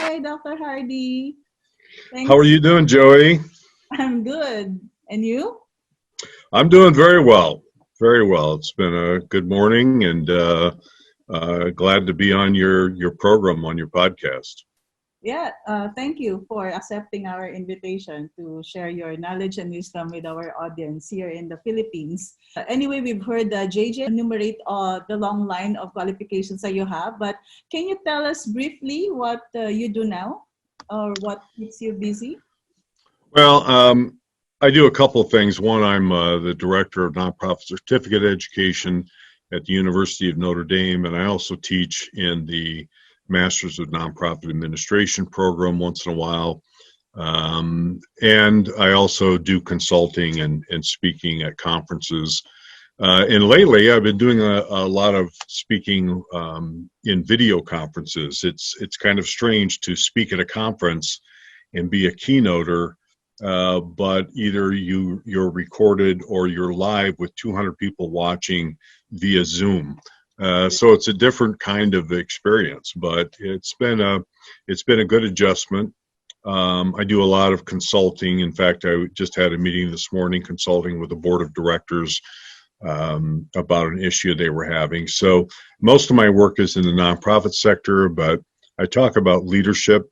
Hi, Dr. Hardy. How Thanks. are you doing, Joey? I'm good. And you? I'm doing very well. Very well. It's been a good morning and glad to be on your program, on your podcast. Yeah, thank you for accepting our invitation to share your knowledge and wisdom with our audience here in the Philippines. Anyway, we've heard JJ enumerate the long line of qualifications that you have, but can you tell us briefly what you do now or what keeps you busy? Well, I do a couple of things. One, I'm the director of nonprofit certificate education at the University of Notre Dame, and I also teach in the Masters of Nonprofit Administration program once in a while. And I also do consulting and speaking at conferences. And lately, I've been doing a lot of speaking in video conferences. It's kind of strange to speak at a conference and be a keynoter, but either you're recorded or you're live with 200 people watching via Zoom. So it's a different kind of experience, but it's been a good adjustment. I do a lot of consulting. In fact, I just had a meeting this morning consulting with the board of directors about an issue they were having. So most of my work is in the nonprofit sector, but I talk about leadership,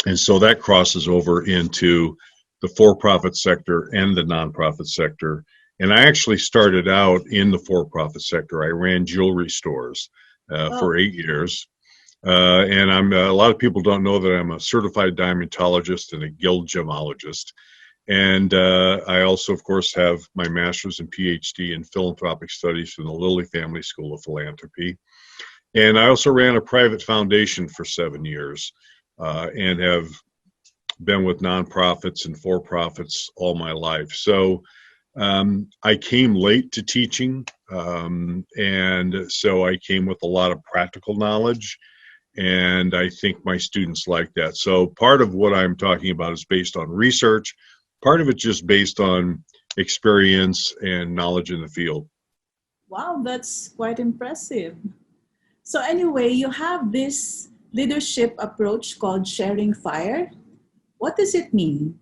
and so that crosses over into the for-profit sector and the nonprofit sector. And I actually started out in the for-profit sector. I ran jewelry stores Oh, for 8 years. And a lot of people don't know that I'm a certified diamondologist and a guild gemologist. And I also, of course, have my master's and PhD in philanthropic studies from the Lilly Family School of Philanthropy. And I also ran a private foundation for 7 years and have been with nonprofits and for-profits all my life. So I came late to teaching, and so I came with a lot of practical knowledge, and I think my students like that. So part of what I'm talking about is based on research, part of it's just based on experience and knowledge in the field. wow, that's quite impressive. So, anyway, you have this leadership approach called sharing fire. What does it mean?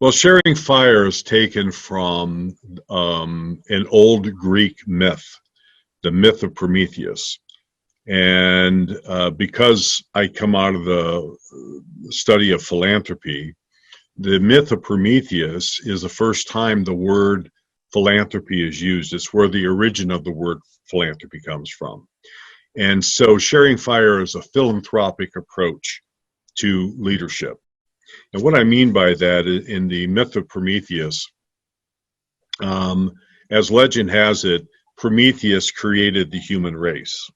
Well, sharing fire is taken from an old Greek myth, the myth of Prometheus. And because I come out of the study of philanthropy, the myth of Prometheus is the first time the word philanthropy is used. It's where the origin of the word philanthropy comes from. And so sharing fire is a philanthropic approach to leadership. And what I mean by that, in the myth of Prometheus, as legend has it, Prometheus created the human race.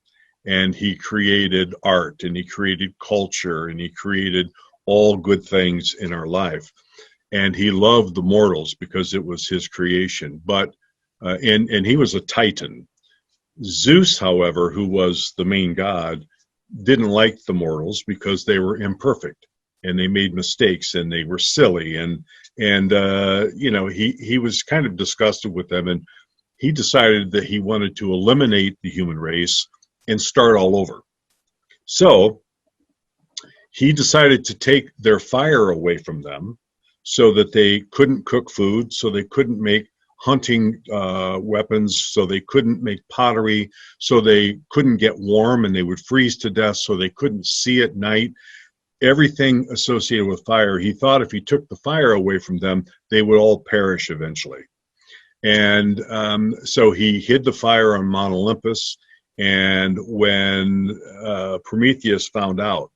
And he created art, and he created culture, and he created all good things in our life. And he loved the mortals because it was his creation. But and he was a titan. Zeus, however, who was the main god, didn't like the mortals because they were imperfect and they made mistakes and they were silly, and he was kind of disgusted with them, and he decided that he wanted to eliminate the human race and start all over. So he decided to take their fire away from them so that they couldn't cook food, so they couldn't make hunting weapons, so they couldn't make pottery, so they couldn't get warm and they would freeze to death, so they couldn't see at night. Everything associated with fire, he thought if he took the fire away from them, they would all perish eventually. And so he hid the fire on Mount Olympus. And when Prometheus found out,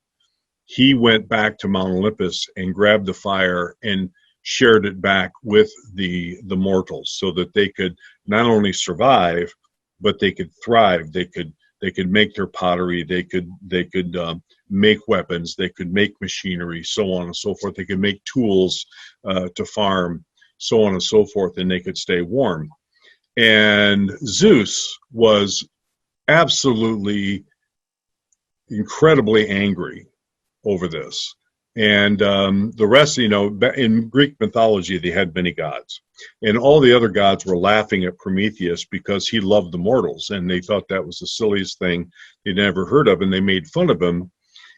he went back to Mount Olympus and grabbed the fire and shared it back with the mortals so that they could not only survive, but they could thrive. They could make their pottery. They could make weapons. They could make machinery, so on and so forth. They could make tools to farm, so on and so forth, and they could stay warm. And Zeus was absolutely incredibly angry over this. And the rest, in Greek mythology, they had many gods. And all the other gods were laughing at Prometheus because he loved the mortals. And they thought that was the silliest thing they'd ever heard of. And they made fun of him.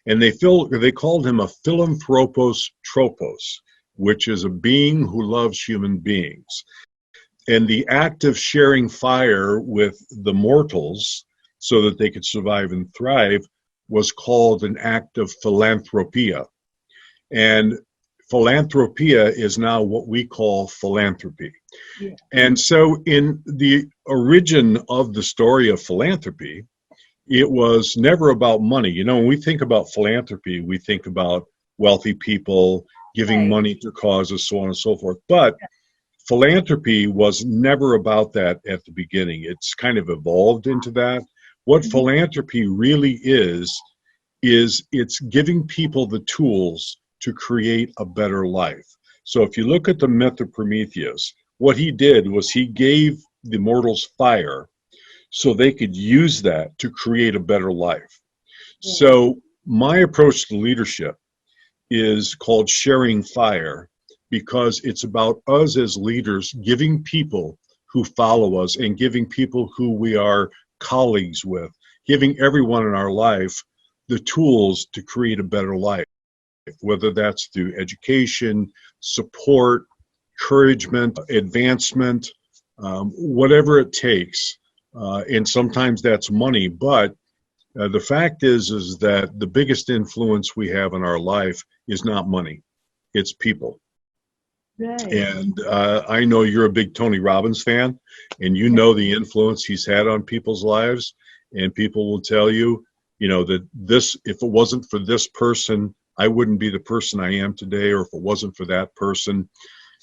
And they called him a philanthropos tropos, which is a being who loves human beings. And the act of sharing fire with the mortals so that they could survive and thrive was called an act of philanthropia. And philanthropia is now what we call philanthropy. Yeah. And so in the origin of the story of philanthropy, it was never about money. You know, when we think about philanthropy, we think about wealthy people giving Right. money to causes, so on and so forth. But philanthropy was never about that at the beginning. It's kind of evolved into that. What philanthropy really is it's giving people the tools to create a better life. So if you look at the myth of Prometheus, what he did was he gave the mortals fire so they could use that to create a better life. So my approach to leadership is called sharing fire, because it's about us as leaders giving people who follow us and giving people who we are colleagues with, giving everyone in our life the tools to create a better life, whether that's through education, support, encouragement, advancement, whatever it takes. And sometimes that's money, but the fact is that the biggest influence we have in our life is not money, it's people. Right. And I know you're a big Tony Robbins fan, and you know the influence he's had on people's lives. And people will tell you, you know, that this, if it wasn't for this person, I wouldn't be the person I am today, or if it wasn't for that person.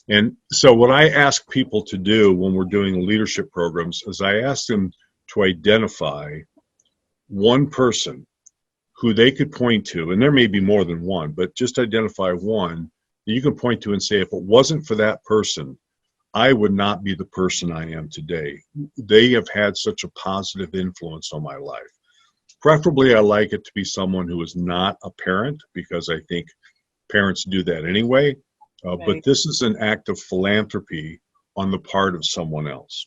And so what I ask people to do when we're doing leadership programs is I ask them to identify one person who they could point to, and there may be more than one, but just identify one that you can point to and say, if it wasn't for that person, I would not be the person I am today. They have had such a positive influence on my life. Preferably, I like it to be someone who is not a parent, because I think parents do that anyway. But this is an act of philanthropy on the part of someone else.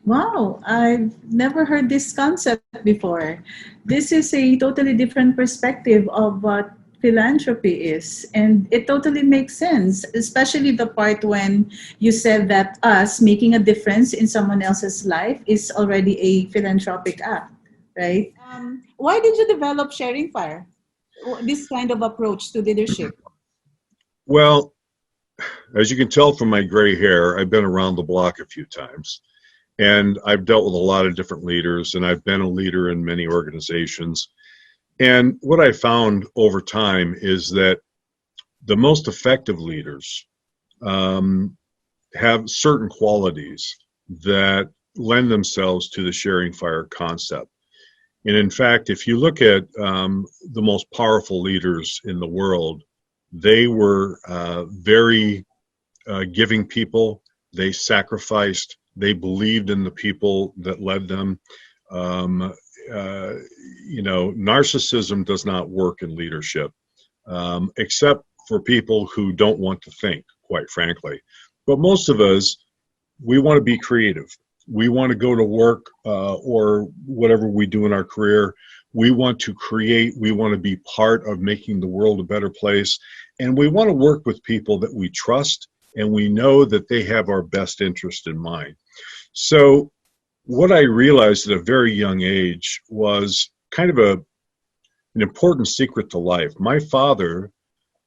Wow, I've never heard this concept before. This is a totally different perspective of what philanthropy is, and it totally makes sense, especially the part when you said that us making a difference in someone else's life is already a philanthropic act, right? Why did you develop Sharing Fire, this kind of approach to leadership? Well, as you can tell from my gray hair, I've been around the block a few times. And I've dealt with a lot of different leaders, and I've been a leader in many organizations. And what I found over time is that the most effective leaders have certain qualities that lend themselves to the sharing fire concept. And in fact, if you look at the most powerful leaders in the world, they were very giving people. They sacrificed. They believed in the people that led them. You know, narcissism does not work in leadership, except for people who don't want to think, quite frankly. But most of us, we want to be creative. We want to go to work or whatever we do in our career. We want to create. We want to be part of making the world a better place. And we want to work with people that we trust, and we know that they have our best interest in mind. So what I realized at a very young age was kind of an important secret to life. My father,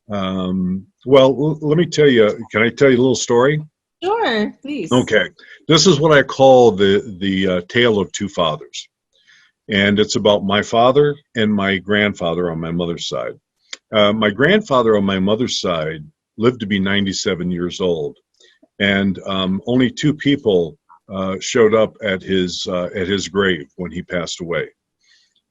let me tell you, can I tell you a little story? Sure, please. Okay. This is what I call the tale of two fathers. And it's about my father and my grandfather on my mother's side. My grandfather on my mother's side lived to be 97 years old. And only two people showed up at his grave when he passed away.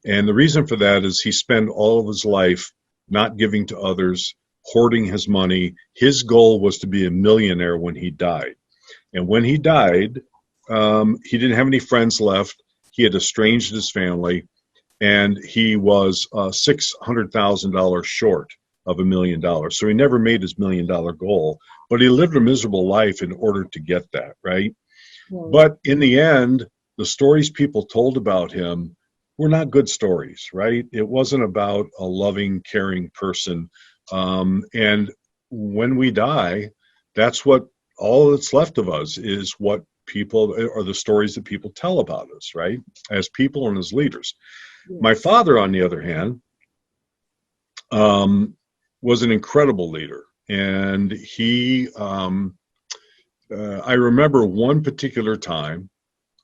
And the reason for that is he spent all of his life not giving to others, hoarding his money. His goal was to be a millionaire when he died. And when he died, he didn't have any friends left. He had estranged his family, and he was $600,000 short of $1 million. So he never made his $1 million goal, but he lived a miserable life in order to get that, right? But in the end, the stories people told about him were not good stories, right? It wasn't about a loving, caring person. And when we die, that's what all that's left of us is what people or the stories that people tell about us, right? As people and as leaders. My Yes. father, on the other hand, was an incredible leader. And I remember one particular time,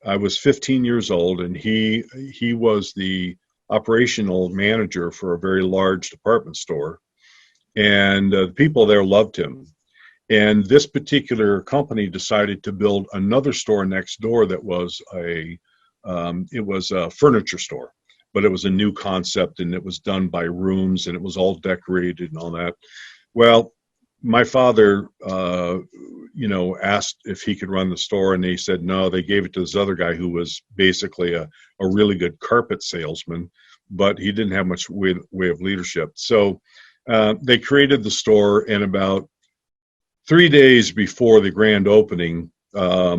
I was 15 years old, and he was the operational manager for a very large department store, and the people there loved him. And this particular company decided to build another store next door that was a furniture store, but it was a new concept, and it was done by rooms, and it was all decorated and all that. Well, my father, asked if he could run the store, and they said no. They gave it to this other guy who was basically a really good carpet salesman, but he didn't have much way of leadership. So they created the store, and about 3 days before the grand opening, a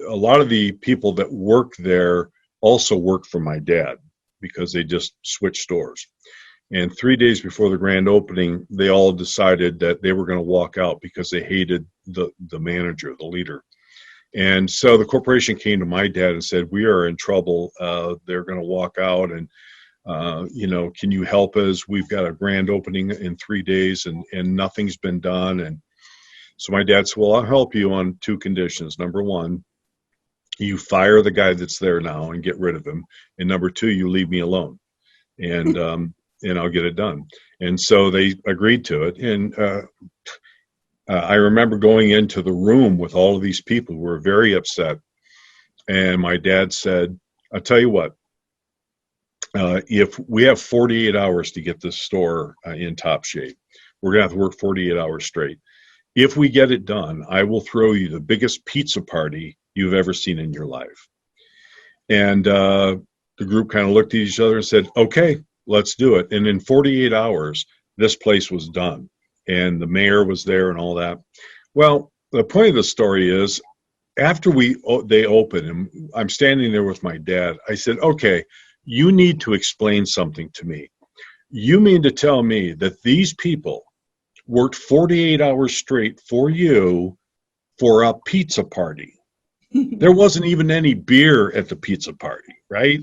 lot of the people that worked there also worked for my dad because they just switched stores. And 3 days before the grand opening, they all decided that they were going to walk out because they hated the manager, the leader. And so the corporation came to my dad and said, "We are in trouble. They're going to walk out, and can you help us? We've got a grand opening in 3 days, and nothing's been done." And so my dad said, "Well, I'll help you on two conditions. Number one, you fire the guy that's there now and get rid of him. And number two, you leave me alone. And I'll get it done." And so they agreed to it. And I remember going into the room with all of these people who were very upset. And my dad said, "I'll tell you what, if we have 48 hours to get this store in top shape, we're going to have to work 48 hours straight. If we get it done, I will throw you the biggest pizza party you've ever seen in your life." And the group kind of looked at each other and said, "Okay, let's do it." And in 48 hours, this place was done. And the mayor was there and all that. Well, the point of the story is, after they opened, and I'm standing there with my dad, I said, "Okay, you need to explain something to me. You mean to tell me that these people worked 48 hours straight for you for a pizza party? There wasn't even any beer at the pizza party, right?"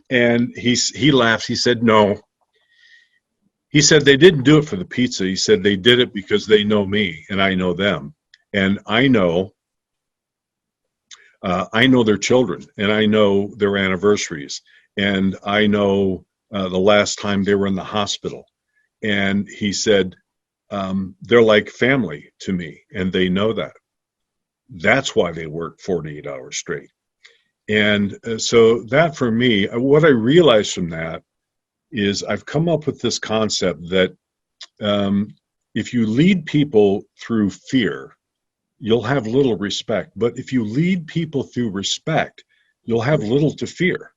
And he laughs. He said, "No." He said, "They didn't do it for the pizza." He said, "They did it because they know me and I know them. And I know their children, and I know their anniversaries, and I know the last time they were in the hospital." And he said, "They're like family to me, and they know that. That's why they work 48 hours straight." And so that, for me, what I realized from that is I've come up with this concept that if you lead people through fear, you'll have little respect. But if you lead people through respect, you'll have little to fear.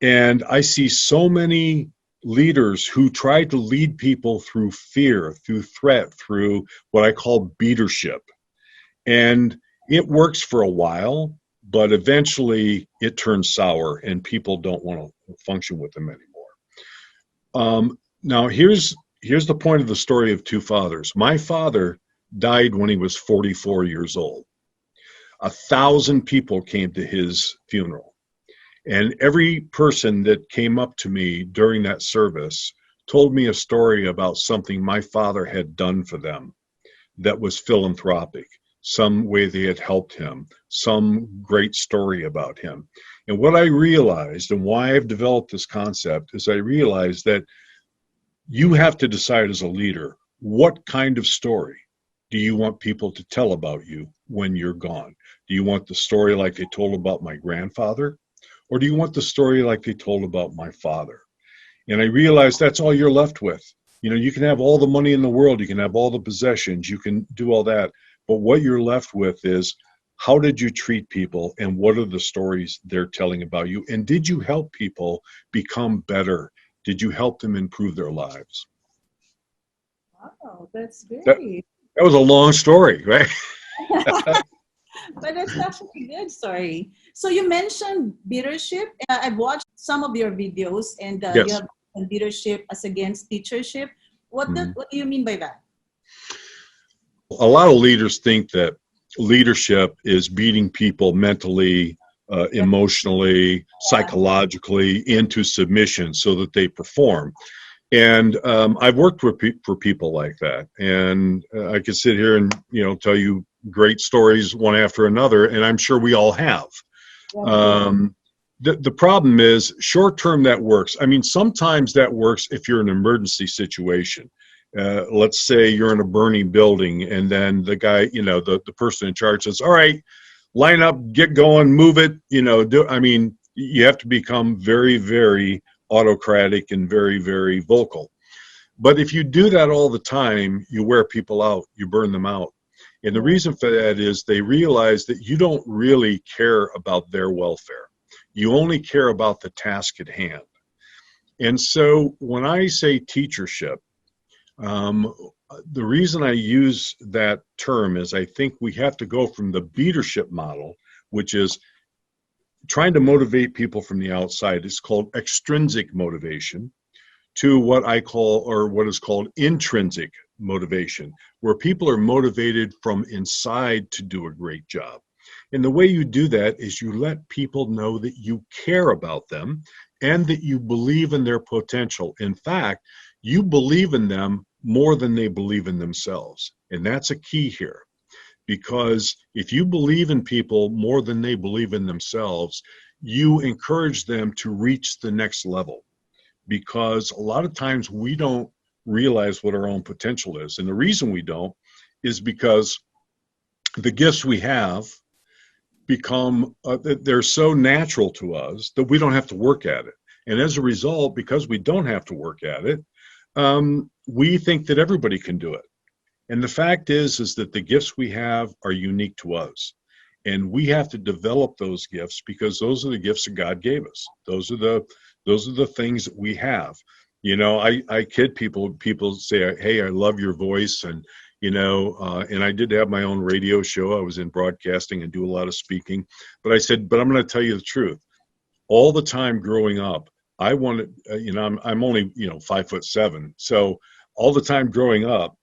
And I see so many leaders who try to lead people through fear, through threat, through what I call beatership. And it works for a while, but eventually it turns sour and people don't want to function with them anymore. Now, here's the point of the story of two fathers. My father died when he was 44 years old. 1,000 people came to his funeral. And every person that came up to me during that service told me a story about something my father had done for them that was philanthropic, some way they had helped him, some great story about him. And what I realized, and why I've developed this concept, is I realized that you have to decide as a leader, what kind of story do you want people to tell about you when you're gone? Do you want the story like they told about my grandfather? Or do you want the story like they told about my father? And I realized that's all you're left with. You can have all the money in the world, you can have all the possessions, you can do all that. But what you're left with is, how did you treat people, and what are the stories they're telling about you? And did you help people become better? Did you help them improve their lives? Wow, that's That, great. that was a long story, right? But it's actually a good story. So you mentioned leadership. I've watched some of your videos, and you Yes. have leadership as against teachership. What Mhm. what do you mean by that? A lot of leaders think that leadership is beating people mentally, Yeah. emotionally, psychologically into submission so that they perform. And I've worked with for people like that, and I could sit here and tell you great stories one after another, and I'm sure we all have. Yeah, of course. The problem is short term that works. I mean, sometimes that works if you're in an emergency situation. Let's say you're in a burning building, and then the guy, the person in charge says, "All right, line up, get going, move it." I mean, you have to become very, very autocratic and very, very vocal. But if you do that all the time, you wear people out, you burn them out. And the Yeah. reason for that is they realize that you don't really care about their welfare. You only care about the task at hand. And so when I say teachership, um, the reason I use that term is I think we have to go from the leadership model, which is trying to motivate people from the outside. It's called extrinsic motivation, to what I call, or what is called, intrinsic motivation, where people are motivated from inside to do a great job. And the way you do that is you let people know that you care about them and that you believe in their potential. In fact, you believe in them more than they believe in themselves. And that's a key here, because if you believe in people more than they believe in themselves, you encourage them to reach the next level, because a lot of times we don't realize what our own potential is. And the reason we don't is because the gifts we have become, they're so natural to us that we don't have to work at it. And as a result, because we don't have to work at it, we think that everybody can do it. And the fact is that the gifts we have are unique to us. And we have to develop those gifts, because those are the gifts that God gave us. Those are the things that we have. I kid people. People say, "Hey, I love your voice," and and I did have my own radio show. I was in broadcasting and do a lot of speaking. But I said, "But I'm going to tell you the truth. All the time growing up, I wanted. I'm only 5'7", so all the time growing up,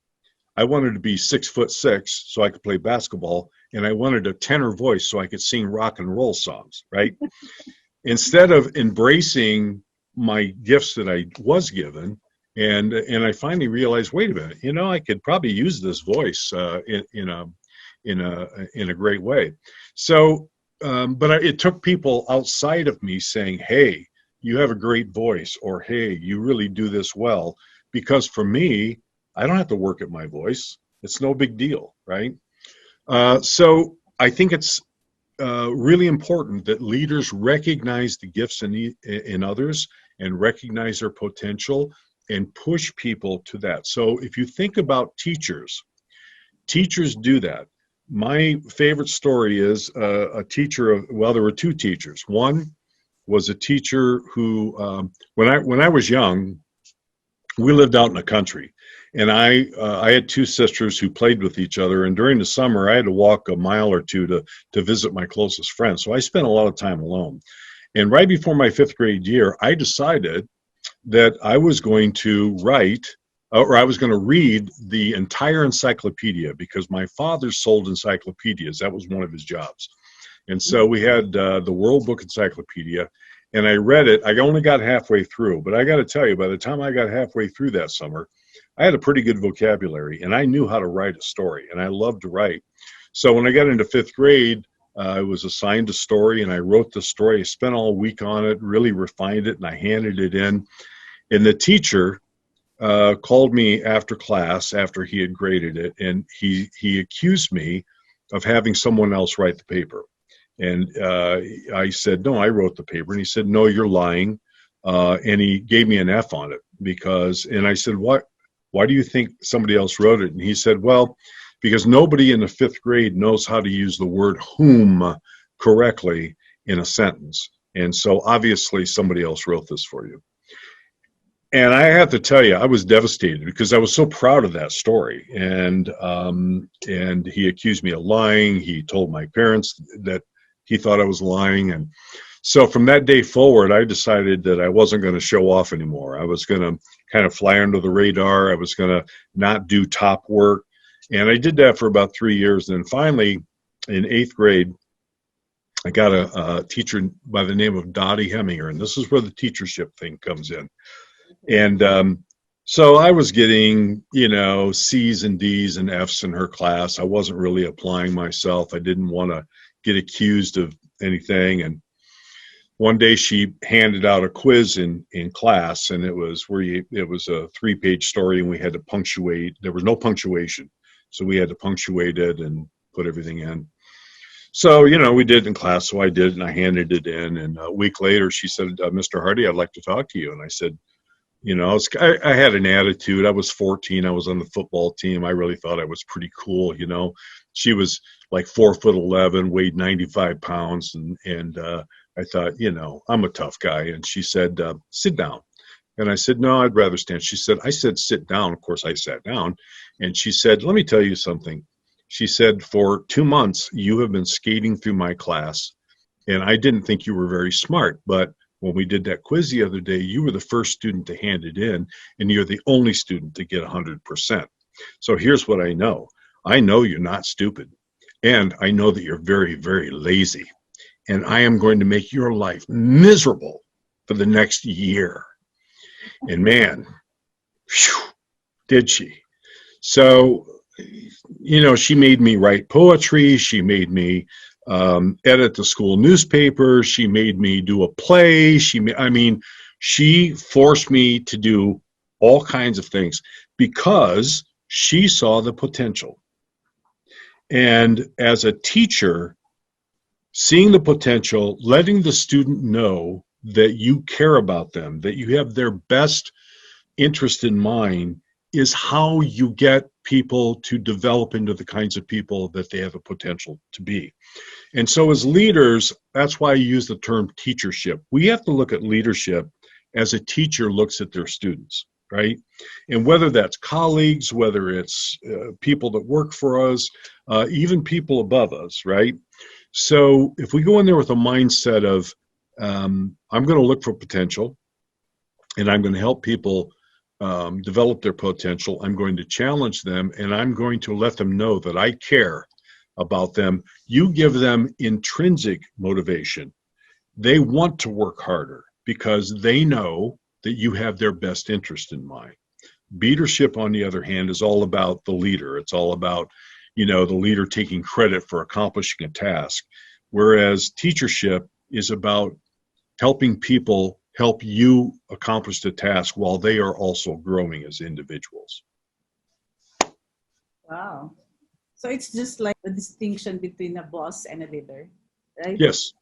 I wanted to be 6'6" so I could play basketball, and I wanted a tenor voice so I could sing rock and roll songs, right? Instead of embracing my gifts that I was given, and I finally realized, wait a minute, I could probably use this voice in a great way. So, but it took people outside of me saying, "Hey, you have a great voice," or "Hey, you really do this well," because for me, I don't have to work at my voice. It's no big deal, right? So I think it's really important that leaders recognize the gifts in others and recognize their potential and push people to that. So if you think about teachers, teachers do that. My favorite story is a teacher well, there were two teachers. One was a teacher who, when I was young, we lived out in the country, and I had two sisters who played with each other. And during the summer, I had to walk a mile or two to visit my closest friends. So I spent a lot of time alone. And right before my fifth grade year, I decided that I was going to write, or I was going to read the entire encyclopedia, because my father sold encyclopedias. That was one of his jobs. And so we had the World Book Encyclopedia, and I read it. I only got halfway through, but I got to tell you, by the time I got halfway through that summer, I had a pretty good vocabulary, and I knew how to write a story, and I loved to write. So when I got into fifth grade, I was assigned a story, and I wrote the story. I spent all week on it, really refined it, and I handed it in. And the teacher called me after class, after he had graded it, and he accused me of having someone else write the paper. And I said, "No, I wrote the paper." And he said, "No, you're lying." And he gave me an F on it, and I said, "What? Why do you think somebody else wrote it?" And he said, "Well, because nobody in the fifth grade knows how to use the word whom correctly in a sentence. And so obviously somebody else wrote this for you." And I have to tell you, I was devastated, because I was so proud of that story. And he accused me of lying. He told my parents that he thought I was lying. And So from that day forward, I decided that I wasn't going to show off anymore. I was going to kind of fly under the radar. I was going to not do top work. And I did that for about 3 years. And finally, in 8th grade, I got a teacher by the name of Dottie Heminger, and this is where the teachership thing comes in. And so I was getting, C's and D's and F's in her class. I wasn't really applying myself. I didn't want to get accused of anything. And one day she handed out a quiz in class, and it was a 3-page story, and we had to punctuate. There was no punctuation, so we had to punctuate it and put everything in. So, we did it in class, so I did, and I handed it in. And a week later, she said, Mr. Hardy, I'd like to talk to you. And I said, I had an attitude. I was 14. I was on the football team. I really thought I was pretty cool, She was like 4'11", weighed 95 pounds, and I thought, I'm a tough guy. And she said, sit down. And I said, no, I'd rather stand. I said, sit down. Of course, I sat down. And she said, let me tell you something. She said, for 2 months, you have been skating through my class, and I didn't think you were very smart. But when we did that quiz the other day, you were the first student to hand it in, and you're the only student to get 100%. So here's what I know. I know you're not stupid, and I know that you're very, very lazy, and I am going to make your life miserable for the next year. And man, whew, did she. So, she made me write poetry. She made me edit the school newspaper. She made me do a play. She forced me to do all kinds of things because she saw the potential. And as a teacher, seeing the potential, letting the student know that you care about them, that you have their best interest in mind, is how you get people to develop into the kinds of people that they have a potential to be. And so as leaders, that's why I use the term teachership. We have to look at leadership as a teacher looks at their students, right? And whether that's colleagues, whether it's people that work for us, even people above us, right? So if we go in there with a mindset of, I'm going to look for potential, and I'm going to help people develop their potential. I'm going to challenge them, and I'm going to let them know that I care about them. You give them intrinsic motivation. They want to work harder because they know that you have their best interest in mind. Leadership, on the other hand, is all about the leader. It's all about, the leader taking credit for accomplishing a task, whereas teachership is about helping people help you accomplish the task while they are also growing as individuals. Wow. So it's just like the distinction between a boss and a leader, right? Yes.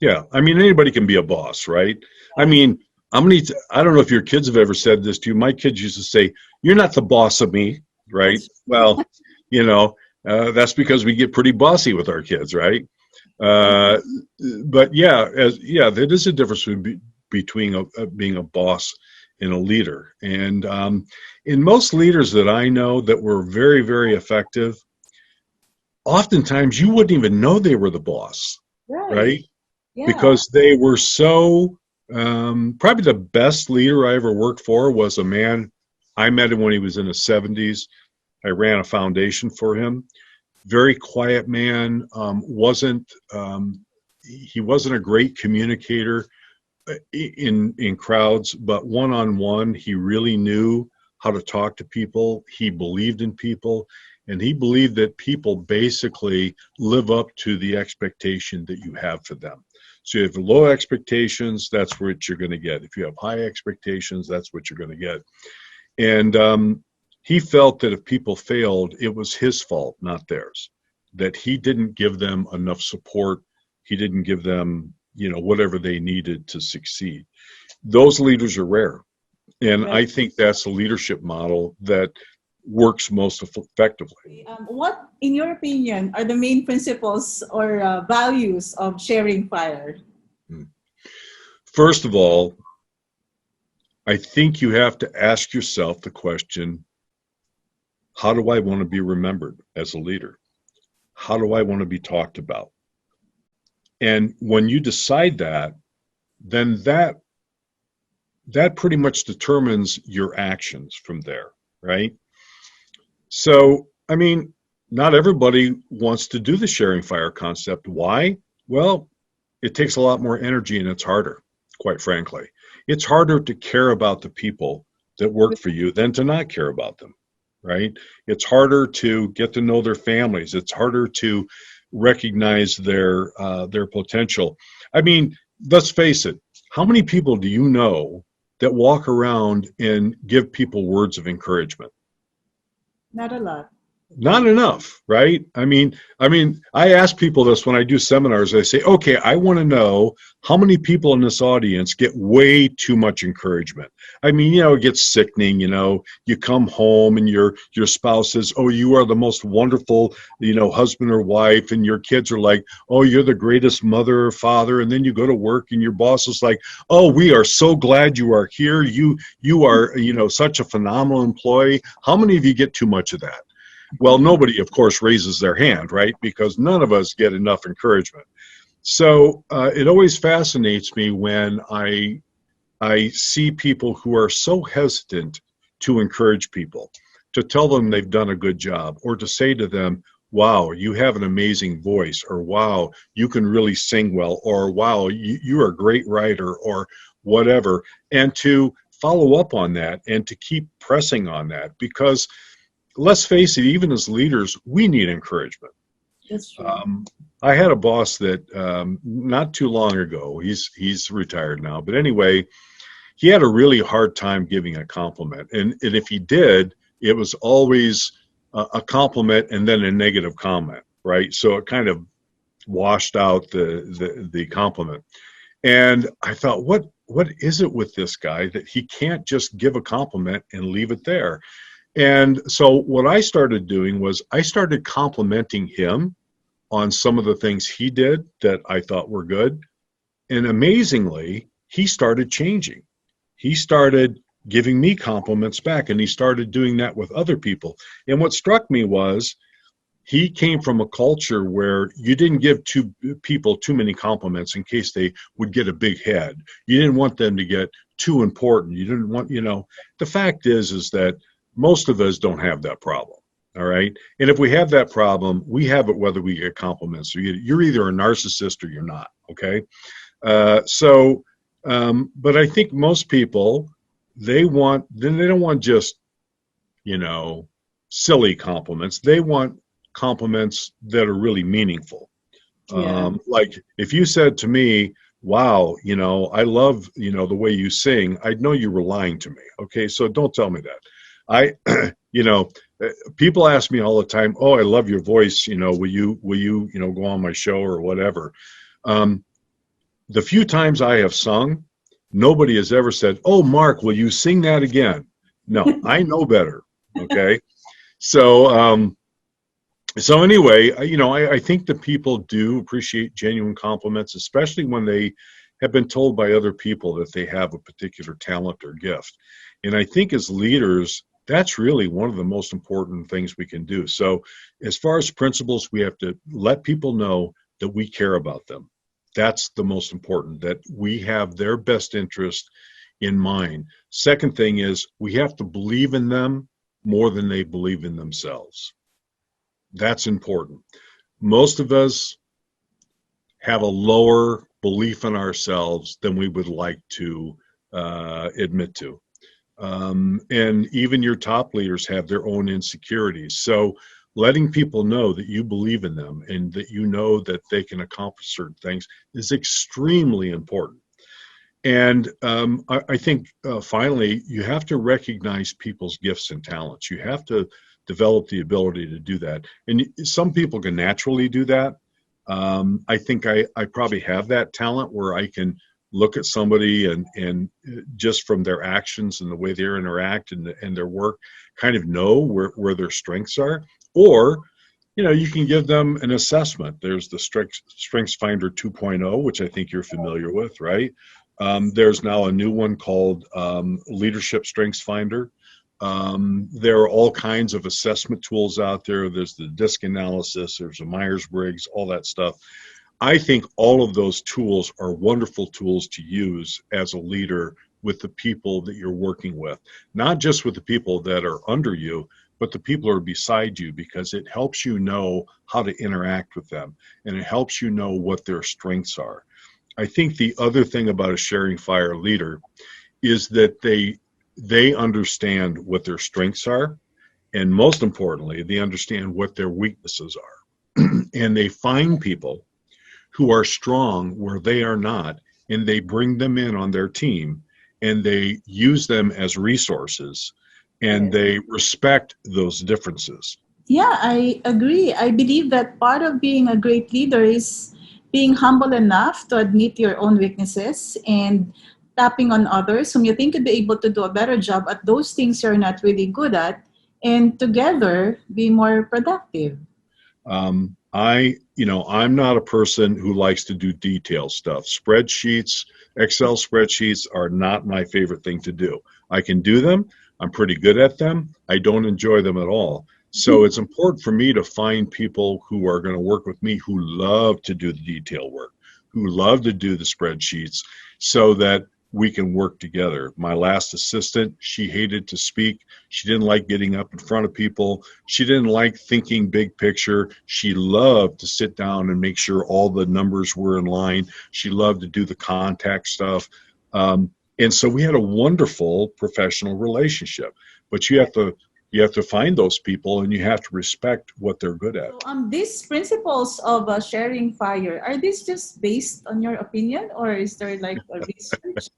Yeah. Anybody can be a boss, right? I don't know if your kids have ever said this to you. My kids used to say, you're not the boss of me, right? Well, that's because we get pretty bossy with our kids, right? But there is a difference between being a boss and a leader. And in most leaders that I know that were very, very effective, oftentimes you wouldn't even know they were the boss, right? Yeah. Because they were so, probably the best leader I ever worked for was a man. I met him when he was in his 70s. I ran a foundation for him. Very quiet man, he wasn't a great communicator in crowds, but one-on-one, he really knew how to talk to people. He believed in people, and he believed that people basically live up to the expectation that you have for them. So you have low expectations, that's what you're going to get. If you have high expectations, that's what you're going to get. And he felt that if people failed, it was his fault, not theirs. That he didn't give them enough support. He didn't give them, whatever they needed to succeed. Those leaders are rare. And I think that's a leadership model that works most effectively. What, in your opinion, are the main principles or values of sharing fire? First of all, I think you have to ask yourself the question, how do I want to be remembered as a leader? How do I want to be talked about? And when you decide that, then that pretty much determines your actions from there, right? So, I mean, not everybody wants to do the sharing fire concept. Why? Well, it takes a lot more energy and it's harder, quite frankly. It's harder to care about the people that work for you than to not care about them, right? It's harder to get to know their families. It's harder to recognize their potential. I mean, let's face it. How many people do you know that walk around and give people words of encouragement? Not a lot. Not enough, right? I ask people this when I do seminars. I say, okay, I want to know how many people in this audience get way too much encouragement. I mean, it gets sickening. You come home and your spouse says, "Oh, you are the most wonderful, husband or wife," and your kids are like, "Oh, you're the greatest mother or father," and then you go to work and your boss is like, "Oh, we are so glad you are here. You are, such a phenomenal employee." How many of you get too much of that? Well, nobody, of course, raises their hand, right? Because none of us get enough encouragement. So it always fascinates me when I see people who are so hesitant to encourage people, to tell them they've done a good job, or to say to them, "Wow, you have an amazing voice," or "Wow, you can really sing well," or "Wow, you're a great writer," or whatever, and to follow up on that and to keep pressing on that, because let's face it, even as leaders, we need encouragement. That's true. I had a boss that not too long ago, he's retired now, but anyway, he had a really hard time giving a compliment. And if he did, it was always a compliment and then a negative comment, right? So it kind of washed out the compliment. And I thought, what is it with this guy that he can't just give a compliment and leave it there? And so what I started doing was I started complimenting him on some of the things he did that I thought were good. And amazingly, he started changing. He started giving me compliments back, and he started doing that with other people. And what struck me was he came from a culture where you didn't give people too many compliments in case they would get a big head. You didn't want them to get too important. You didn't want, the fact is that most of us don't have that problem. All right. And if we have that problem, we have it whether we get compliments. So you're either a narcissist or you're not. Okay. But I think most people, they don't want just, silly compliments. They want compliments that are really meaningful. Yeah. Like if you said to me, "Wow, I love, the way you sing," I'd know you were lying to me. Okay. So don't tell me that. People ask me all the time, "Oh, I love your voice. Will you, go on my show or whatever?" The few times I have sung, nobody has ever said, "Oh, Mark, will you sing that again?" No, I know better. Okay. So, so anyway, I think that people do appreciate genuine compliments, especially when they have been told by other people that they have a particular talent or gift. And I think as leaders, that's really one of the most important things we can do. So as far as principles, we have to let people know that we care about them. That's the most important, that we have their best interest in mind. Second thing is we have to believe in them more than they believe in themselves. That's important. Most of us have a lower belief in ourselves than we would like to admit to. And even your top leaders have their own insecurities. So letting people know that you believe in them and that you know that they can accomplish certain things is extremely important. And I think finally, you have to recognize people's gifts and talents. You have to develop the ability to do that. And some people can naturally do that. I think I probably have that talent where I can look at somebody and just from their actions and the way they interact and their work, kind of know where their strengths are. Or, you can give them an assessment. There's the Strengths Finder 2.0, which I think you're familiar with, right? There's now a new one called Leadership Strengths Finder. There are all kinds of assessment tools out there. There's the DISC analysis, there's a Myers-Briggs, all that stuff. I think all of those tools are wonderful tools to use as a leader with the people that you're working with, not just with the people that are under you, but the people who are beside you, because it helps you know how to interact with them and it helps you know what their strengths are. I think the other thing about a sharing fire leader is that they understand what their strengths are, and most importantly, they understand what their weaknesses are. And they find people who are strong where they are not, and they bring them in on their team, and they use them as resources, and Yes. they respect those differences. Yeah, I agree. I believe that part of being a great leader is being humble enough to admit your own weaknesses and tapping on others whom you think could be able to do a better job at those things you're not really good at, and together be more productive. I'm not a person who likes to do detail stuff. Spreadsheets, Excel spreadsheets are not my favorite thing to do. I can do them. I'm pretty good at them. I don't enjoy them at all. So it's important for me to find people who are going to work with me who love to do the detail work, who love to do the spreadsheets, so that we can work together. My last assistant, she hated to speak. She didn't like getting up in front of people. She didn't like thinking big picture. She loved to sit down and make sure all the numbers were in line. She loved to do the contact stuff. And so we had a wonderful professional relationship. But you have to find those people, and you have to respect what they're good at. So, these principles of sharing fire, are these just based on your opinion, or is there like a research?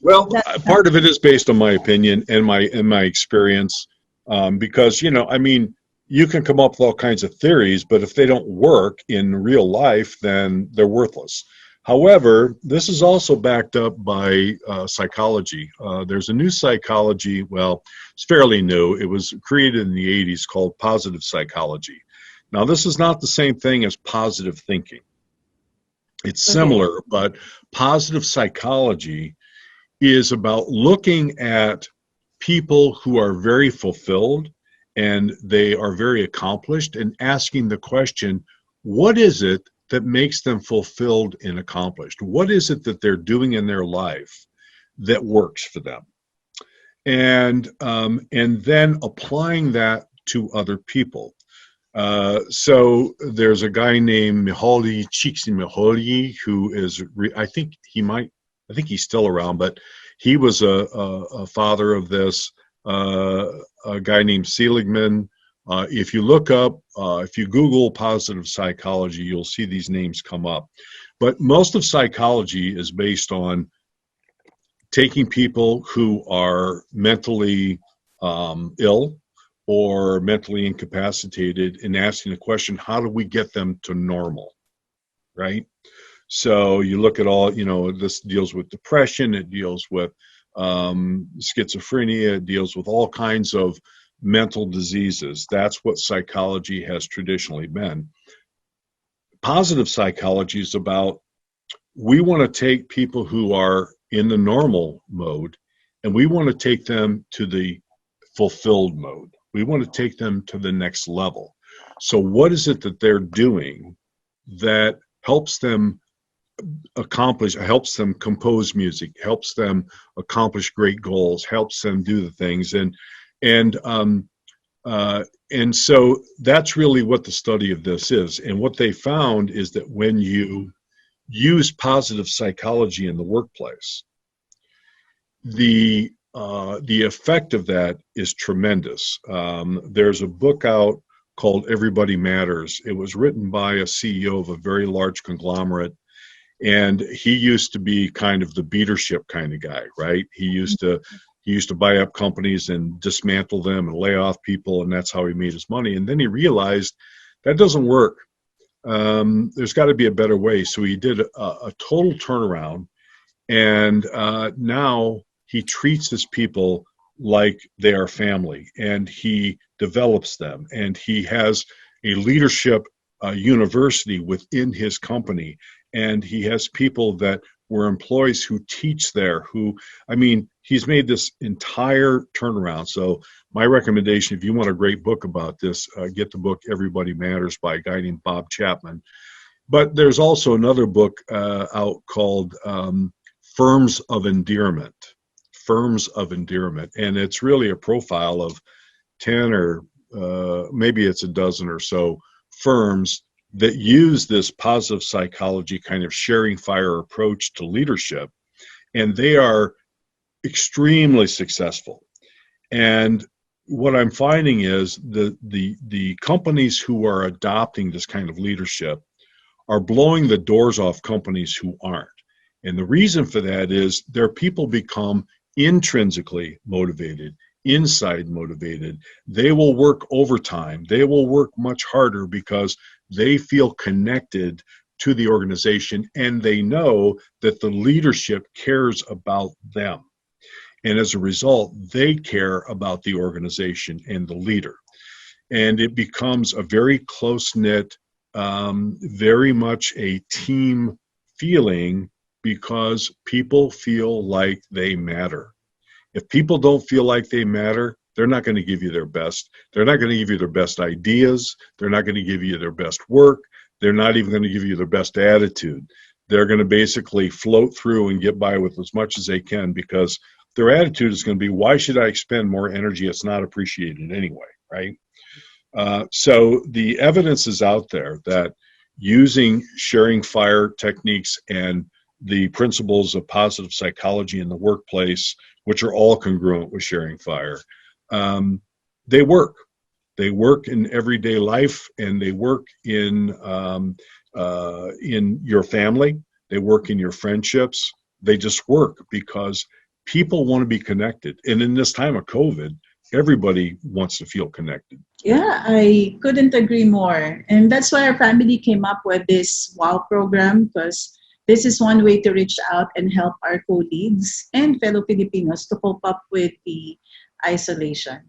Well, that part of it is based on my opinion and my experience, because I mean, you can come up with all kinds of theories, but if they don't work in real life, then they're worthless. However, this is also backed up by psychology. There's a new psychology. Well, it's fairly new. It was created in the '80s, called positive psychology. Now, this is not the same thing as positive thinking. It's okay. similar, but positive psychology is about looking at people who are very fulfilled and they are very accomplished, and asking the question, what is it that makes them fulfilled and accomplished? What is it that they're doing in their life that works for them? And then applying that to other people. So there's a guy named Mihaly Csikszentmihalyi who is, I think he's still around, but he was a father of this. A guy named Seligman. If you look up, if you Google positive psychology, you'll see these names come up. But most of psychology is based on taking people who are mentally ill or mentally incapacitated and asking the question, how do we get them to normal, right? So you look at all, this deals with depression, it deals with schizophrenia, it deals with all kinds of mental diseases. That's what psychology has traditionally been. Positive psychology is about, we want to take people who are in the normal mode and we want to take them to the fulfilled mode. We want to take them to the next level. So what is it that they're doing that helps them helps them compose music, helps them accomplish great goals, helps them do the things, and and so that's really what the study of this is. And what they found is that when you use positive psychology in the workplace, the effect of that is tremendous. There's a book out called Everybody Matters. It was written by a CEO of a very large conglomerate, and he used to be kind of the beatership kind of guy, right? He used to buy up companies and dismantle them and lay off people, and that's how he made his money. And then he realized that doesn't work. There's got to be a better way. So he did a total turnaround, and now he treats his people like they are family, and he develops them, and he has a leadership university within his company, and he has people that were employees who teach there, he's made this entire turnaround. So my recommendation, if you want a great book about this, get the book Everybody Matters by a guy named Bob Chapman. But there's also another book out called Firms of Endearment. Firms of Endearment. And it's really a profile of 10 or maybe it's a dozen or so firms that use this positive psychology kind of sharing fire approach to leadership. And they are extremely successful. And what I'm finding is the companies who are adopting this kind of leadership are blowing the doors off companies who aren't. And the reason for that is their people become intrinsically motivated, inside motivated. They will work overtime. They will work much harder because they feel connected to the organization and they know that the leadership cares about them. And as a result, they care about the organization and the leader. And it becomes a very close-knit, very much a team feeling because people feel like they matter. If people don't feel like they matter, they're not going to give you their best. They're not going to give you their best ideas. They're not going to give you their best work. They're not even going to give you their best attitude. They're going to basically float through and get by with as much as they can because their attitude is going to be, why should I expend more energy? It's not appreciated anyway, right? So the evidence is out there that using sharing fire techniques and the principles of positive psychology in the workplace, which are all congruent with sharing fire, they work. They work in everyday life, and they work in your family. They work in your friendships. They just work because people want to be connected. And in this time of COVID, everybody wants to feel connected. Yeah, I couldn't agree more. And that's why our family came up with this WOW program, because this is one way to reach out and help our colleagues and fellow Filipinos to cope up with the isolation.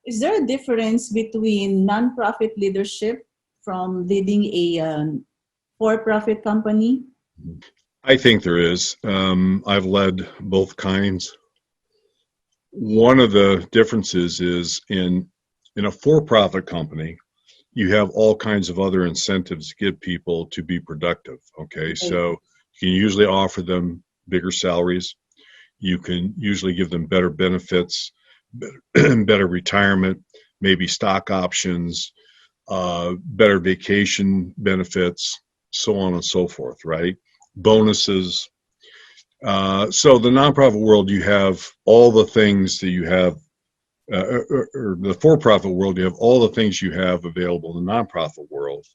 Is there a difference between nonprofit leadership from leading a for-profit company? I think there is. I've led both kinds. One of the differences is in a for-profit company, you have all kinds of other incentives to get people to be productive. Okay, so you can usually offer them bigger salaries. You can usually give them better benefits, better retirement, maybe stock options, better vacation benefits, so on and so forth, right? Bonuses. So the nonprofit world, you have all the things that you have, or the for-profit world, you have all the things you have available in the nonprofit world,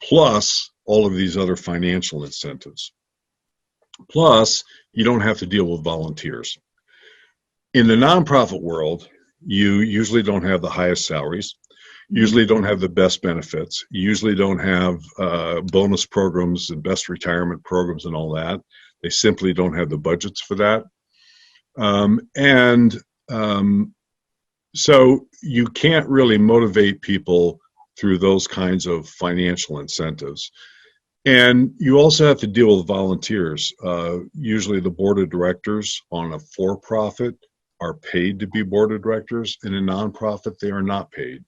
plus all of these other financial incentives. Plus, you don't have to deal with volunteers. In the nonprofit world, you usually don't have the highest salaries, usually don't have the best benefits, usually don't have bonus programs and best retirement programs and all that. They simply don't have the budgets for that. So you can't really motivate people through those kinds of financial incentives. And you also have to deal with volunteers. Usually the board of directors on a for-profit are paid to be board of directors. In a nonprofit, they are not paid.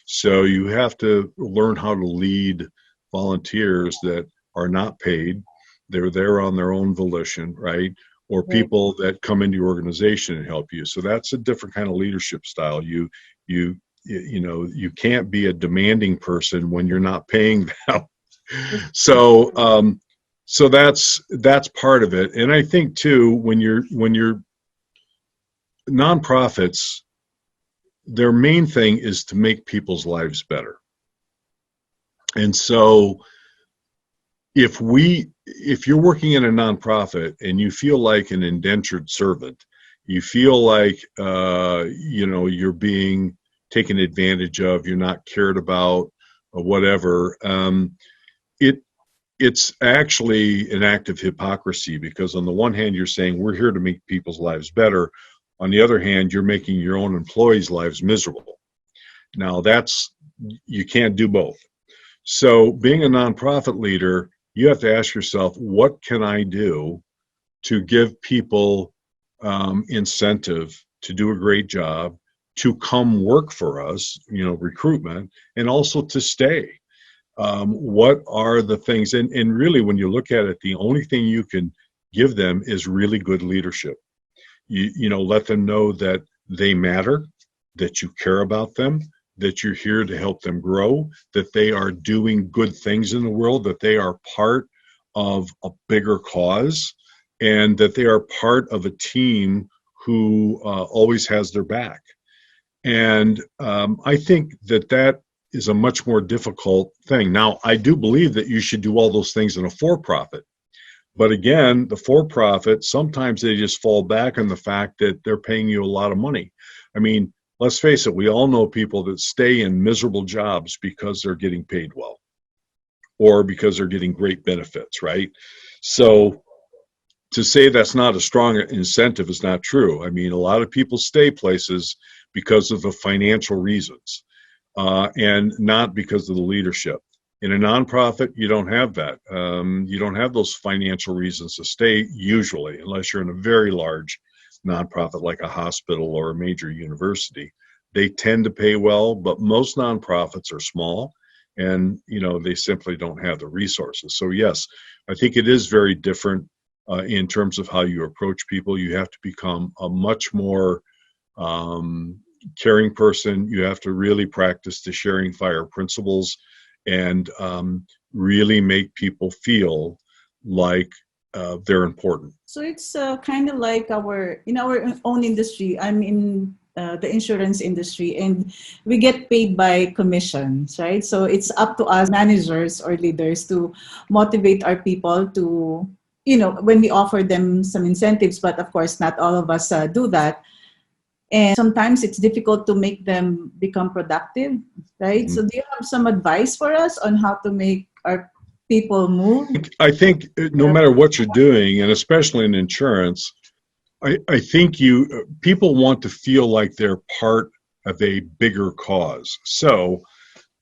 So you have to learn how to lead volunteers that are not paid. They're there on their own volition, right? Or people that come into your organization and help you. So that's a different kind of leadership style. You can't be a demanding person when you're not paying them. So that's part of it. And I think too, when you're nonprofits, their main thing is to make people's lives better. And so if you're working in a nonprofit and you feel like an indentured servant, you feel like you're being taken advantage of, you're not cared about, or whatever, it's actually an act of hypocrisy, because on the one hand you're saying we're here to make people's lives better, on the other hand you're making your own employees' lives miserable. Now you can't do both. So being a nonprofit leader, you have to ask yourself, what can I do to give people incentive to do a great job, to come work for us, recruitment, and also to stay. What are the things? And really, when you look at it, the only thing you can give them is really good leadership. Let them know that they matter, that you care about them, that you're here to help them grow, that they are doing good things in the world, that they are part of a bigger cause, and that they are part of a team who always has their back. And I think that is a much more difficult thing. Now, I do believe that you should do all those things in a for-profit. But again, the for-profit, sometimes they just fall back on the fact that they're paying you a lot of money. I mean, let's face it, we all know people that stay in miserable jobs because they're getting paid well or because they're getting great benefits, right? So to say that's not a strong incentive is not true. I mean, a lot of people stay places because of the financial reasons and not because of the leadership. In a nonprofit, you don't have that. You don't have those financial reasons to stay usually, unless you're in a very large nonprofit like a hospital or a major university. They tend to pay well, but most nonprofits are small and, they simply don't have the resources. So yes, I think it is very different in terms of how you approach people. You have to become a much more caring person. You have to really practice the sharing fire principles and really make people feel like they're important. So it's kind of like in our own industry. I'm in the insurance industry, and we get paid by commissions, right? So it's up to us managers or leaders to motivate our people to, when we offer them some incentives, but of course not all of us do that. And sometimes it's difficult to make them become productive, right? Mm-hmm. So do you have some advice for us on how to make our people move? I think no matter what you're doing, and especially in insurance, I think people want to feel like they're part of a bigger cause. So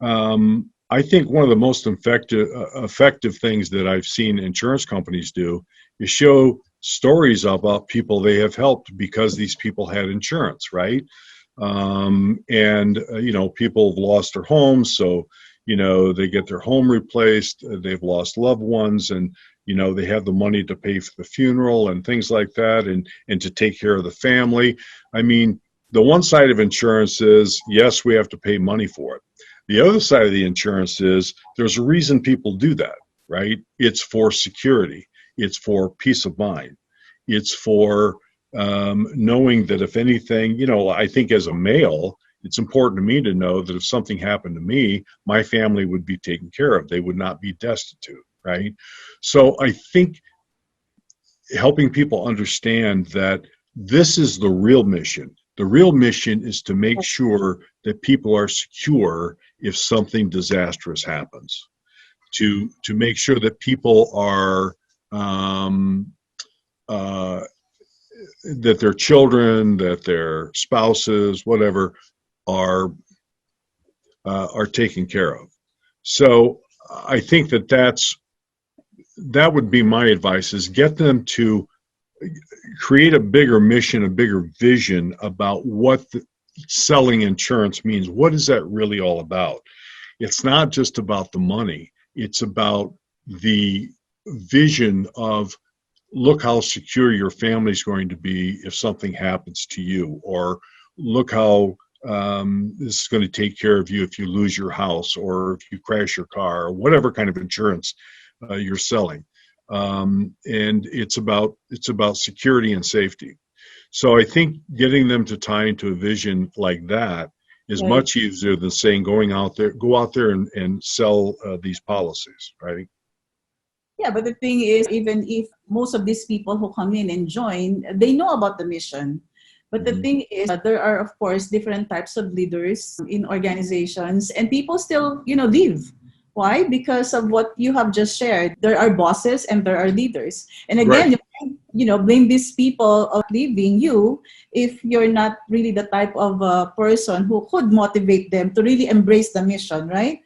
I think one of the most effective things that I've seen insurance companies do is show stories about people they have helped because these people had insurance, right? People have lost their homes, so they get their home replaced. They've lost loved ones, and they have the money to pay for the funeral and things like that, and to take care of the family. I mean, the one side of insurance is, yes, we have to pay money for it. The other side of the insurance is there's a reason people do that, right? It's for security. It's for peace of mind. It's for knowing that if anything, I think as a male, it's important to me to know that if something happened to me, my family would be taken care of. They would not be destitute, right? So I think helping people understand that this is the real mission. The real mission is to make sure that people are secure if something disastrous happens, to make sure that people are that their children, that their spouses, whatever, are taken care of. So I think that would be my advice: is get them to create a bigger mission, a bigger vision about what selling insurance means. What is that really all about? It's not just about the money. It's about the vision of, look how secure your family's going to be if something happens to you, or look how this is going to take care of you if you lose your house or if you crash your car, or whatever kind of insurance you're selling. And it's about security and safety. So I think getting them to tie into a vision like that is Right. much easier than saying go out there and sell these policies, right? Yeah, but the thing is, even if most of these people who come in and join, they know about the mission. But the thing is, there are, of course, different types of leaders in organizations, and people still, leave. Why? Because of what you have just shared. There are bosses and there are leaders. And again, Right. blame these people of leaving you if you're not really the type of person who could motivate them to really embrace the mission, right?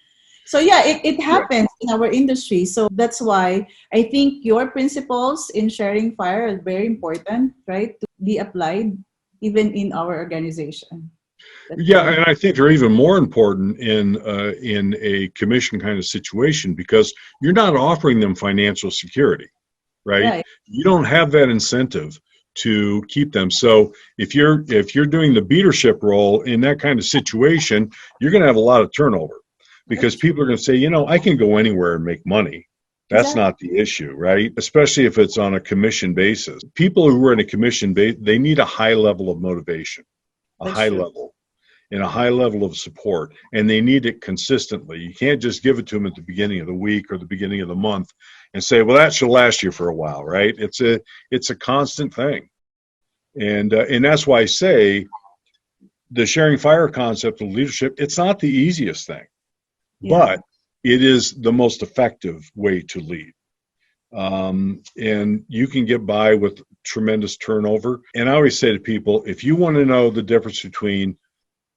So yeah, it happens in our industry. So that's why I think your principles in sharing fire are very important, right? To be applied even in our organization. That's Yeah, very and I think they're even more important in a commission kind of situation because you're not offering them financial security, right? right. You don't have that incentive to keep them. So if you're doing the leadership role in that kind of situation, you're going to have a lot of turnover because That's true. people are going to say, I can go anywhere and make money. That's Exactly. not the issue, right? Especially if it's on a commission basis. People who are in a commission base, they need a high level of motivation, a That's high true. level and a high level of support, and they need it consistently. You can't just give it to them at the beginning of the week or the beginning of the month and say, "Well, that should last you for a while," right? It's a constant thing, and that's why I say the sharing fire concept of leadership. It's not the easiest thing, Yeah. but it is the most effective way to lead. And you can get by with tremendous turnover. And I always say to people, if you want to know the difference between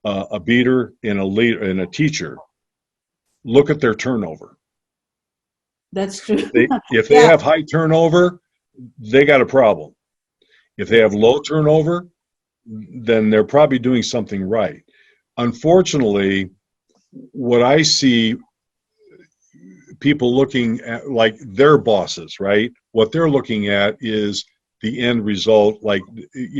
a beater and a leader and a teacher, look at their turnover. That's true. If they Yeah. have high turnover, they got a problem. If they have Yes. low turnover, then they're probably doing something right. Unfortunately, what I see people looking at like their bosses, right? What they're looking at is the end result, like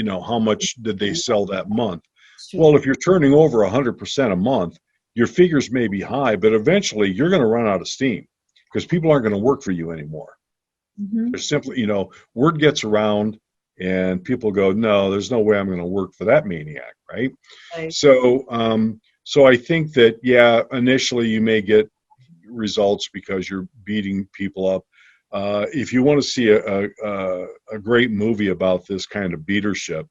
how much did they sell that month? It's true. Well, if you're turning over 100% a month, your figures may be high, but eventually you're going to run out of steam because people aren't going to work for you anymore. Mm-hmm. There's simply, word gets around and people go, no, there's no way I'm going to work for that maniac, right? Right. So I think that, yeah, initially you may get results because you're beating people up. If you want to see a great movie about this kind of leadership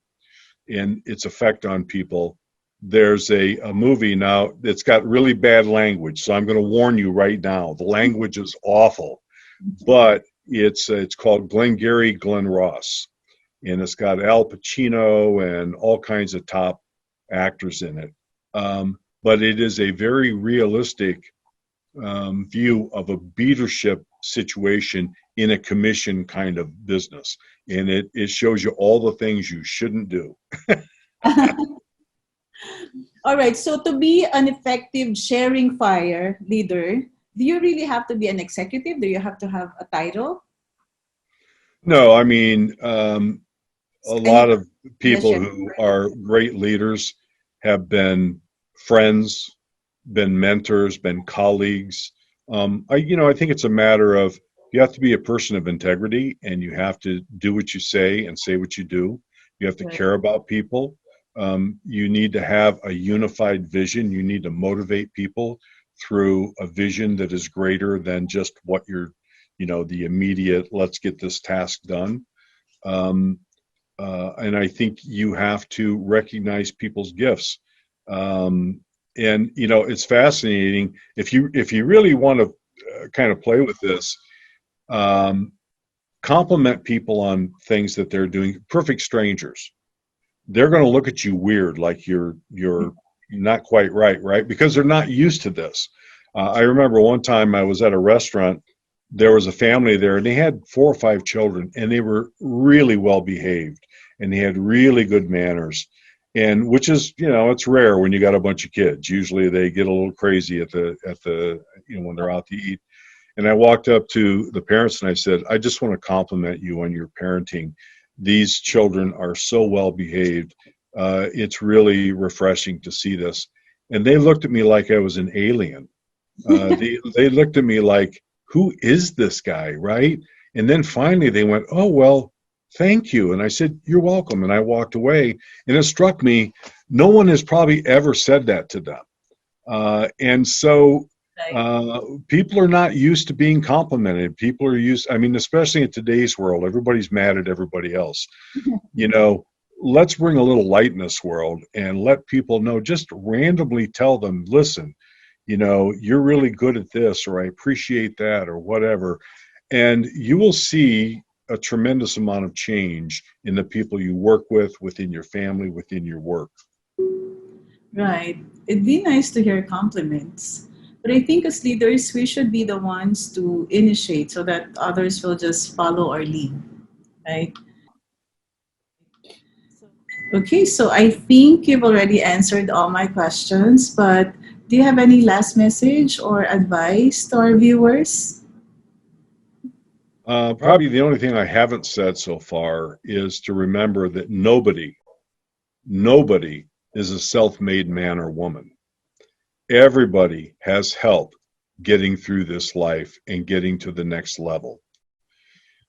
and its effect on people, there's a movie now that's got really bad language. So I'm going to warn you right now. The language is awful, but it's called Glengarry Glen Ross, and it's got Al Pacino and all kinds of top actors in it. But it is a very realistic view of a leadership situation in a commission kind of business. And it shows you all the things you shouldn't do. All right. So to be an effective sharing fire leader, do you really have to be an executive? Do you have to have a title? No, I mean, a Any lot of in the people sharing who fire? are great leaders have been friends, been mentors, been colleagues. I think it's a matter of you have to be a person of integrity and you have to do what you say and say what you do. You have to Right. care about people. You need to have a unified vision. You need to motivate people through a vision that is greater than just what the immediate, let's get this task done. Um, and I think you have to recognize people's gifts. And it's fascinating if you really want to kind of play with this. Um, Compliment people on things that they're doing. Perfect strangers, they're going to look at you weird, like you're not quite right, because they're not used to this. I remember one time I was at a restaurant. There was a family there, and they had 4 or 5 children, and they were really well behaved, and they had really good manners, and which is it's rare when you got a bunch of kids. Usually they get a little crazy at the when they're out to eat. And I walked up to the parents and I said, I just want to compliment you on your parenting. These children are so well behaved. It's really refreshing to see this. And they looked at me like I was an alien. They looked at me like, who is this guy, right? And then finally they went, oh, well, thank you. And I said, you're welcome. And I walked away. And it struck me, no one has probably ever said that to them. And so Right. people are not used to being complimented. People are used, I mean, especially in today's world, everybody's mad at everybody else. You know, let's bring a little light in this world and let people know, just randomly tell them, listen, you're really good at this, or I appreciate that, or whatever. And you will see a tremendous amount of change in the people you work with, within your family, within your work. Right. It'd be nice to hear compliments. But I think as leaders, we should be the ones to initiate so that others will just follow our lead. Right. Okay, so I think you've already answered all my questions, but do you have any last message or advice to our viewers? Probably the only thing I haven't said so far is to remember that nobody is a self-made man or woman. Everybody has help getting through this life and getting to the next level.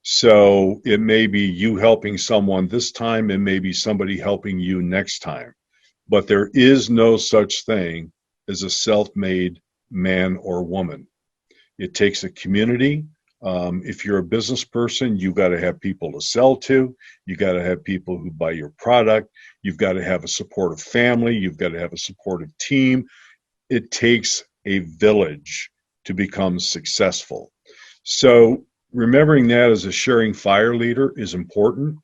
So it may be you helping someone this time, and maybe somebody helping you next time. But there is no such thing as a self-made man or woman. It takes a community. If you're a business person, you've got to have people to sell to. You got to have people who buy your product. You've got to have a supportive family. You've got to have a supportive team. It takes a village to become successful. So remembering that as a sharing fire leader is important,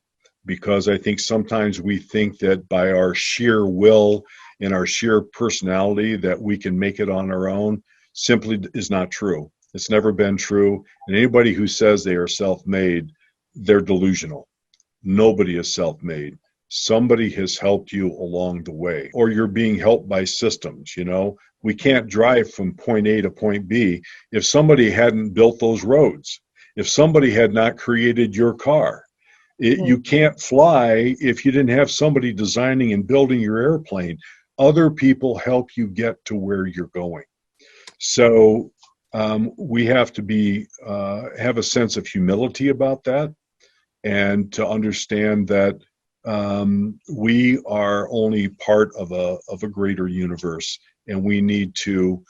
because I think sometimes we think that by our sheer will and our sheer personality that we can make it on our own. Simply is not true. It's never been true. And anybody who says they are self-made, they're delusional. Nobody is self-made. Somebody has helped you along the way, or you're being helped by systems. We can't drive from point A to point B if somebody hadn't built those roads, if somebody had not created your car. You can't fly if you didn't have somebody designing and building your airplane. Other people help you get to where you're going. So we have to have a sense of humility about that, and to understand that we are only part of a greater universe, and we need to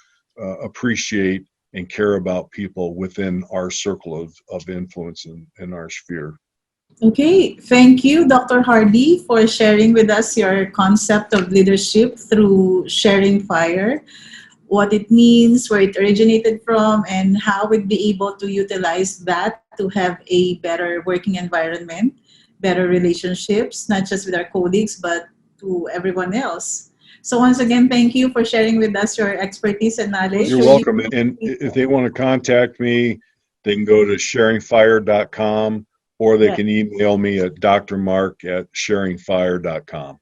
appreciate and care about people within our circle of influence in our sphere. Okay, thank you, Dr. Hardy, for sharing with us your concept of leadership through sharing fire, what it means, where it originated from, and how we'd be able to utilize that to have a better working environment, better relationships, not just with our colleagues, but to everyone else. So once again, thank you for sharing with us your expertise and knowledge. You're welcome. And if they want to contact me, they can go to sharingfire.com, or they can email me at drmark@sharingfire.com.